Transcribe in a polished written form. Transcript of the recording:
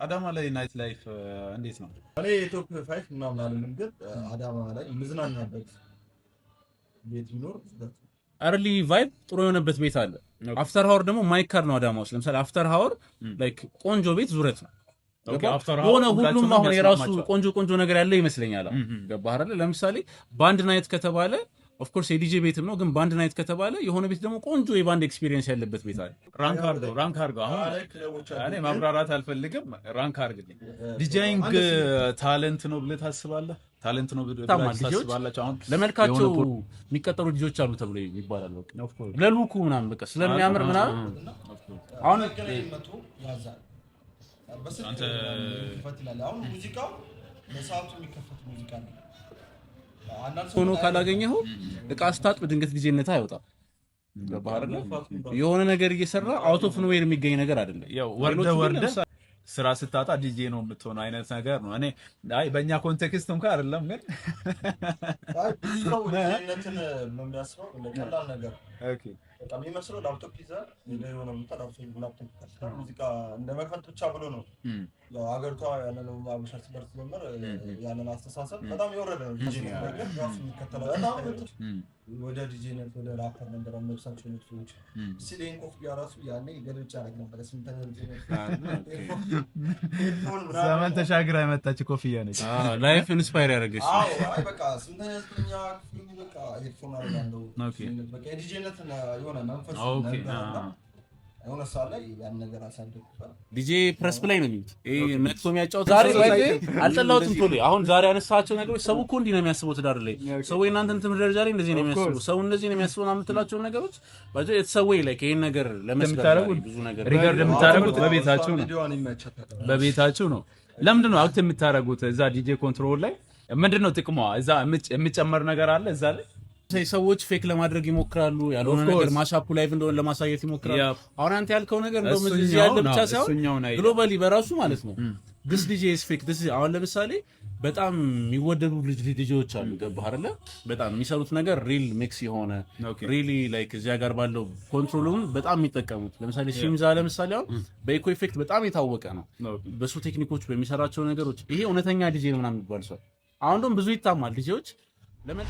አዳማ ላይ ናይት ላይፍ እንዴት ነው? እኔ ቶፕ 5 ምናምን አልልም፣ ግን አዳማ ላይ ምዝናናበት ቤት ቢኖር አርሊ ቫይብ ጥሩ የሆነበት ቤት አለ። አፍተር ሃወር ደግሞ ማይካር ነው አዳማ ውስጥ። ለምሳሌ አፍተር ሃወር ላይክ ቆንጆ ቤት ዙረት ነው። ኦኬ አፍተር ሃወር ሁሉም አሁን የራሱ ቆንጆ ነገር ያለ ይመስለኛል። ገባህ አይደል? ለምሳሌ ባንድ ናይት ከተባለ ኦፍ ኮርስ የዲጄ ቤትም ነው፣ ግን ባንድ ናይት ከተባለ የሆነ ቤት ደግሞ ቆንጆ የባንድ ኤክስፒሪየንስ ያለበት ቤት አለ። ራንክ አድርገው አሁን እኔ ማብራራት አልፈልግም። ራንክ አድርግልኝ። ዲጄይንግ ታለንት ነው ብለህ ታስባለህ? ታለንት ነው ብለህ ታስባለህ? አሁን ለመልካቸው የሚቀጠሩ ልጆች አሉ ተብሎ ይባላል። ለሉኩ ምናምን በቃ ስለሚያምር ምናምን አሁን አንተ ይፈትላል። አሁን ሙዚቃው ለሰዓቱ የሚከፈት ሙዚቃ ነው። ሆኖ ካላገኘው እቃ ስታጥብ ድንገት ዲጄነት አይወጣም። ገባህ? የሆነ ነገር እየሰራ አውት ኦፍ ኖዌር የሚገኝ ነገር አይደለም። ያው ወርደ ስራ ስታጣ ዲጄ ነው የምትሆነው አይነት ነገር ነው። እኔ በእኛ ኮንቴክስት እንኳን አይደለም፣ ግን ነው ዲጄነትን ነው የሚያስበው እንደ ቀላል ነገር። ኦኬ በጣም የሚመስለው ላፕቶፕ ይዘህ የሆነ ላፕቶፕ ሙዚቃ እንደ መክፈት ብቻ ብሎ ነው። ያው ሀገሪቷ ያለነው አበሻ ትምህርት ጀመር ያንን አስተሳሰብ በጣም የወረደ ነው። ዲጄ ነገር ራሱ የሚከተለው በጣም ወደ ዲጄነት ወደ ራፐር ነበር መብሳቸው ነው። ሲሌን ኮፍያ ራሱ ያኔ ገልጫ አረግ ነበር። ስንተኛ ዘመን ተሻግራ የመጣች ኮፍያ ነች። ላይፍ ኢንስፓየር ያደረገች። አይ በቃ ስንተኛ በቃ ሄድፎን አረጋለሁ። በቃ ዲጄነት የሆነ መንፈስ ነው። አሁን ሳለ ያን ነገር አሳደኩበት። ዲጄ ፕረስ ፕሌይ ነው የሚሉት። ነክቶ የሚያጫውት ዛሬ አልጠላሁትም። ቶሎ አሁን ዛሬ ያነሳቸው ነገሮች ሰው እኮ እንዲህ ነው የሚያስበው። ትዳር ላይ ሰው እናንተን ትምህርት ደረጃ ላይ እንደዚህ ነው የሚያስበው። ሰው እንደዚህ ነው የሚያስበው ነው የምትላቸው ነገሮች ባይዘ የተሰወይ ላይ ይሄን ነገር ለመስከረ ብዙ ነገር ሪጋርድ የምታረጉት በቤታችሁ ነው። ለምንድን ነው አክት የምታረጉት እዛ ዲጄ ኮንትሮል ላይ? ምንድነው ጥቅሟ? እዛ የሚጨመር ነገር አለ እዛ ላይ? ሰዎች ፌክ ለማድረግ ይሞክራሉ። ያልሆነ ነገር ማሻፑ ላይቭ እንደሆነ ለማሳየት ይሞክራሉ። አሁን አንተ ያልከው ነገር እንደውም እዚህ ያለ ብቻ ሳይሆን ግሎባሊ በራሱ ማለት ነው this DJ is fake this is አሁን ለምሳሌ በጣም የሚወደዱ ልጆች አሉ። ገባህ አይደለ? በጣም የሚሰሩት ነገር ሪል ሚክስ የሆነ ሪሊ ላይክ እዚያ ጋር ባለው ኮንትሮሉን በጣም የሚጠቀሙት። ለምሳሌ ሺምዛ ለምሳሌ አሁን በኢኮ ኢፌክት በጣም የታወቀ ነው በሱ ቴክኒኮች በሚሰራቸው ነገሮች። ይሄ እውነተኛ ዲጄ ነው ምናምን ይባል ሰው አሁን ደግሞ ብዙ ይታማል ዲጄዎች ለምን